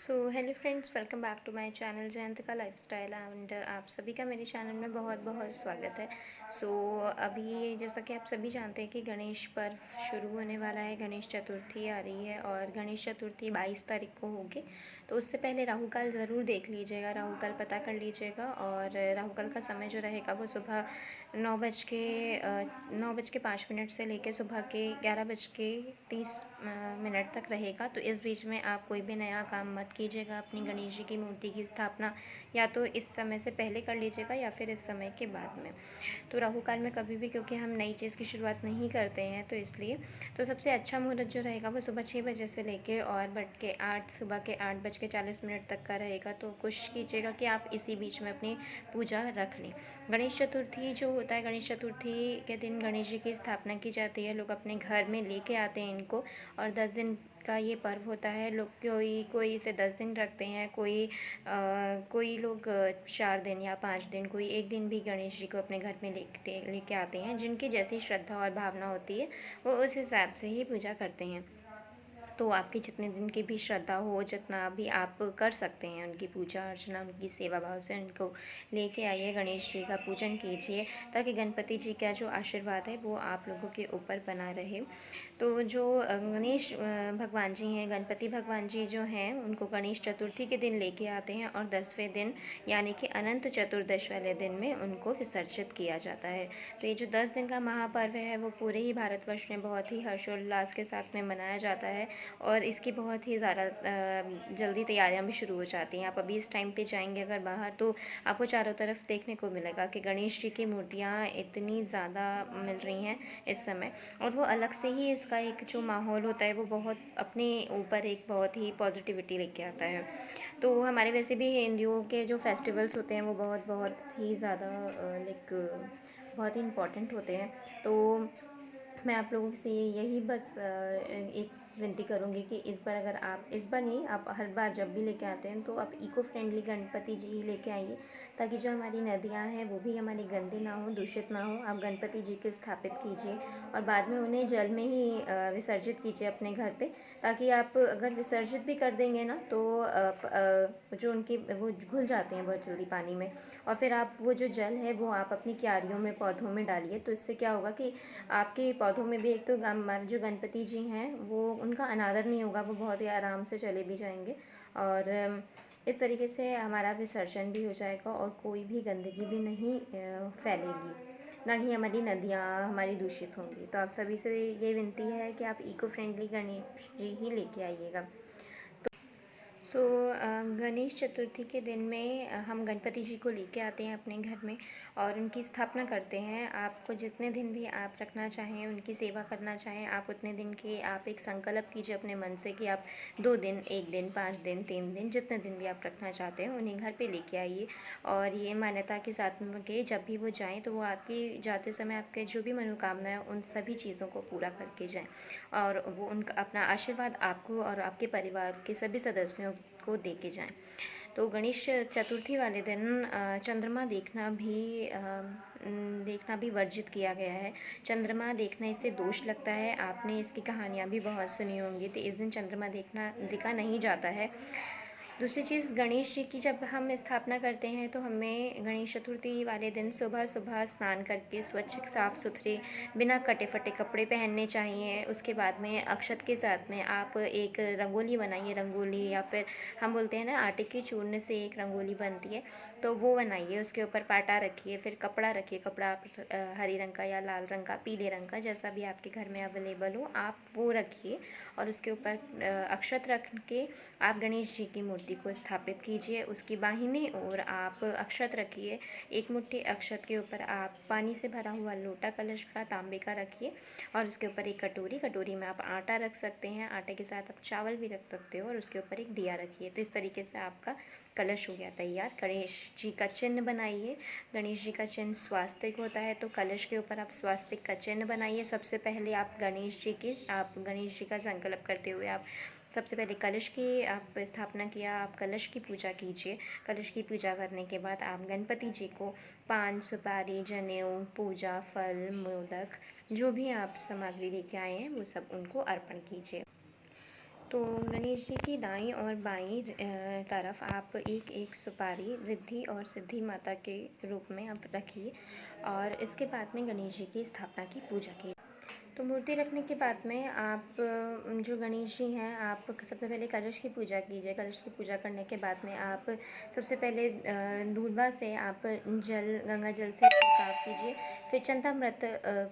So hello friends, welcome back to my channel Jayantika lifestyle and आप सभी का मेरे चैनल में बहुत बहुत स्वागत है। अभी जैसा कि आप सभी जानते हैं कि गणेश पर्व शुरू होने वाला है, गणेश चतुर्थी आ रही है और गणेश चतुर्थी 22 तारीख को होगी। तो उससे पहले राहु काल ज़रूर देख लीजिएगा, राहु काल पता कर लीजिएगा। और राहु काल का समय जो रहेगा वो सुबह 9:05 से लेकर सुबह के 11:30 तक रहेगा। तो इस बीच में आप कोई भी नया काम मत कीजिएगा। अपनी गणेश जी की मूर्ति की स्थापना या तो इस समय से पहले कर लीजिएगा या फिर इस समय के बाद में। तो राहु काल में कभी भी, क्योंकि हम नई चीज़ की शुरुआत नहीं करते हैं तो इसलिए तो सबसे अच्छा मुहूर्त जो रहेगा वो सुबह 6 बजे से लेके और सुबह के 8:40 तक का रहेगा। तो कोशिश कीजिएगा कि आप इसी बीच में अपनी पूजा रख लें। गणेश चतुर्थी जो होता है, गणेश चतुर्थी के दिन गणेश जी की स्थापना की जाती है। लोग अपने घर में लेके आते हैं इनको और 10 दिन का ये पर्व होता है। लोग कोई कोई इसे 10 दिन रखते हैं, कोई लोग 4 दिन या 5 दिन, कोई एक दिन भी गणेश जी को अपने घर में लेके आते हैं। जिनकी जैसी श्रद्धा और भावना होती है वो उस हिसाब से ही पूजा करते हैं। तो आपकी जितने दिन की भी श्रद्धा हो, जितना भी आप कर सकते हैं उनकी पूजा अर्चना, उनकी सेवा भाव से उनको लेके आइए, गणेश जी का पूजन कीजिए ताकि गणपति जी का जो आशीर्वाद है वो आप लोगों के ऊपर बना रहे। तो जो गणेश भगवान जी हैं, गणपति भगवान जी जो हैं, उनको गणेश चतुर्थी के दिन लेके आते हैं और 10वें दिन यानी कि अनंत चतुर्दश वाले दिन में उनको विसर्जित किया जाता है। तो ये जो 10 दिन का महापर्व है वो पूरे ही भारतवर्ष में बहुत ही हर्षोल्लास के साथ में मनाया जाता है और इसकी बहुत ही ज़्यादा जल्दी तैयारियां भी शुरू हो जाती हैं। आप अभी इस टाइम पे जाएंगे अगर बाहर तो आपको चारों तरफ देखने को मिलेगा कि गणेश जी की मूर्तियाँ इतनी ज़्यादा मिल रही हैं इस समय। और वो अलग से ही इसका एक जो माहौल होता है वो बहुत अपने ऊपर एक बहुत ही पॉजिटिविटी लेके आता है। तो हमारे वैसे भी हिंदुओं के जो फेस्टिवल्स होते हैं वो बहुत बहुत ही ज़्यादा बहुत ही इम्पोर्टेंट होते हैं। तो मैं आप लोगों से यही बस एक विनती करूँगी कि इस बार, अगर आप इस बार नहीं, आप हर बार जब भी लेके आते हैं तो आप इको फ्रेंडली गणपति जी ही लेके आइए ताकि जो हमारी नदियाँ हैं वो भी हमारी गंदी ना हो, दूषित ना हो। आप गणपति जी को स्थापित कीजिए और बाद में उन्हें जल में ही विसर्जित कीजिए अपने घर पे, ताकि आप अगर विसर्जित भी कर देंगे ना तो जो उनके वो घुल जाते हैं बहुत जल्दी पानी में। और फिर आप वो जो जल है वो आप अपनी क्यारियों में, पौधों में डालिए। तो इससे क्या होगा कि आपके पौधों में भी एक तो हमारे जो गणपति जी हैं वो उनका अनादर नहीं होगा, वो बहुत ही आराम से चले भी जाएंगे और इस तरीके से हमारा विसर्जन भी हो जाएगा और कोई भी गंदगी भी नहीं फैलेगी, ना ही हमारी नदियाँ हमारी दूषित होंगी। तो आप सभी से ये विनती है कि आप इको फ्रेंडली गणेश जी ही लेके आइएगा। गणेश चतुर्थी के दिन में हम गणपति जी को लेके आते हैं अपने घर में और उनकी स्थापना करते हैं। आपको जितने दिन भी आप रखना चाहें, उनकी सेवा करना चाहें, आप उतने दिन के आप एक संकल्प कीजिए अपने मन से कि आप 2 दिन, 1 दिन, 5 दिन, 3 दिन, जितने दिन भी आप रखना चाहते हैं उन्हें घर पे लेके आइए। और ये मान्यता के साथ में कि जब भी वो जाएँ तो वो आपकी जाते समय आपके जो भी मनोकामना है उन सभी चीज़ों को पूरा करके जाएँ और वो उनका अपना आशीर्वाद आपको और आपके परिवार के सभी सदस्यों को दे के जाएँ। तो गणेश चतुर्थी वाले दिन देखना भी वर्जित किया गया है। चंद्रमा देखने से दोष लगता है। आपने इसकी कहानियाँ भी बहुत सुनी होंगी। तो इस दिन चंद्रमा देखा नहीं जाता है। दूसरी चीज़, गणेश जी की जब हम स्थापना करते हैं तो हमें गणेश चतुर्थी वाले दिन सुबह सुबह स्नान करके स्वच्छ साफ़ सुथरे बिना कटे फटे कपड़े पहनने चाहिए। उसके बाद में अक्षत के साथ में आप एक रंगोली बनाइए, रंगोली या फिर हम बोलते हैं ना आटे के चूरन से एक रंगोली बनती है, तो वो बनाइए। उसके ऊपर पाटा रखिए, फिर कपड़ा रखिए। कपड़ा आप हरे रंग का या लाल रंग का, पीले रंग का, जैसा भी आपके घर में अवेलेबल हो आप वो रखिए और उसके ऊपर अक्षत रख के आप गणेश जी की मूर्ति को स्थापित कीजिए। उसकी बाहिनी ओर आप अक्षत रखिए। एक मुट्ठी अक्षत के ऊपर आप पानी से भरा हुआ लोटा कलश का, तांबे का रखिए और उसके ऊपर एक कटोरी में आप आटा रख सकते हैं। आटे के साथ आप चावल भी रख सकते हो और उसके ऊपर एक दिया रखिए। तो इस तरीके से आपका कलश हो गया तैयार। गणेश जी का चिन्ह बनाइए। गणेश जी का चिन्ह स्वास्तिक होता है, तो कलश के ऊपर आप स्वास्तिक का चिन्ह बनाइए। सबसे पहले आप गणेश जी का संकल्प करते हुए आप सबसे पहले कलश की आप स्थापना किया, आप कलश की पूजा कीजिए। कलश की पूजा करने के बाद आप गणपति जी को पान, सुपारी, जनेऊ, पूजा फल, मोदक, जो भी आप सामग्री लेके आए हैं वो सब उनको अर्पण कीजिए। तो गणेश जी की दाईं और बाईं तरफ आप एक एक सुपारी रिद्धि और सिद्धि माता के रूप में आप रखिए और इसके बाद में गणेश जी की स्थापना की पूजा की। तो मूर्ति रखने के बाद में आप जो गणेश जी हैं, आप सबसे पहले कलश की पूजा कीजिए। कलश की पूजा करने के बाद में आप सबसे पहले दूर्वा से आप गंगा जल से छिड़काव कीजिए। फिर चंदामृत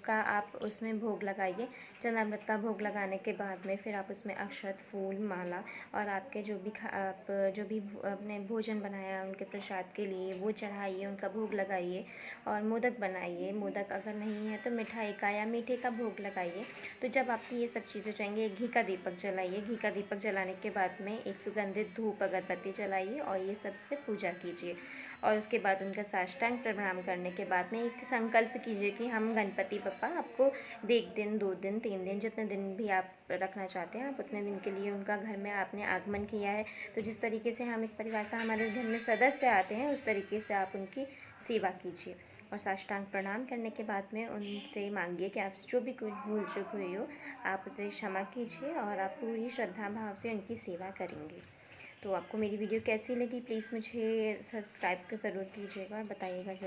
का आप उसमें भोग लगाइए। चंदामृत का भोग लगाने के बाद में फिर आप उसमें अक्षत, फूल, माला और आपके आप जो भी अपने भोजन बनाया उनके प्रसाद के लिए वो चढ़ाइए, उनका भोग लगाइए और मोदक बनाइए। मोदक अगर नहीं है तो मिठाई का या मीठे का भोग लगाइए। तो जब आपकी ये सब चीज़ें चाहिए, एक घी का दीपक जलाइए। घी का दीपक जलाने के बाद में एक सुगंधित धूप अगरबत्ती जलाइए और ये सब से पूजा कीजिए। और उसके बाद उनका साष्टांग प्रणाम करने के बाद में एक संकल्प कीजिए कि हम गणपति बप्पा आपको 1 दिन, 2 दिन, 3 दिन, जितने दिन भी आप रखना चाहते हैं आप उतने दिन के लिए उनका घर में आपने आगमन किया है। तो जिस तरीके से हम एक परिवार का हमारे घर में सदस्य आते हैं उस तरीके से आप उनकी सेवा कीजिए। और साष्टांग प्रणाम करने के बाद में उनसे मांगिए कि आप जो भी कोई भूल चूक हुई हो आप उसे क्षमा कीजिए और आप पूरी श्रद्धा भाव से उनकी सेवा करेंगे। तो आपको मेरी वीडियो कैसी लगी प्लीज़ मुझे सब्सक्राइब ज़रूर कीजिएगा और बताइएगा ज़रूर।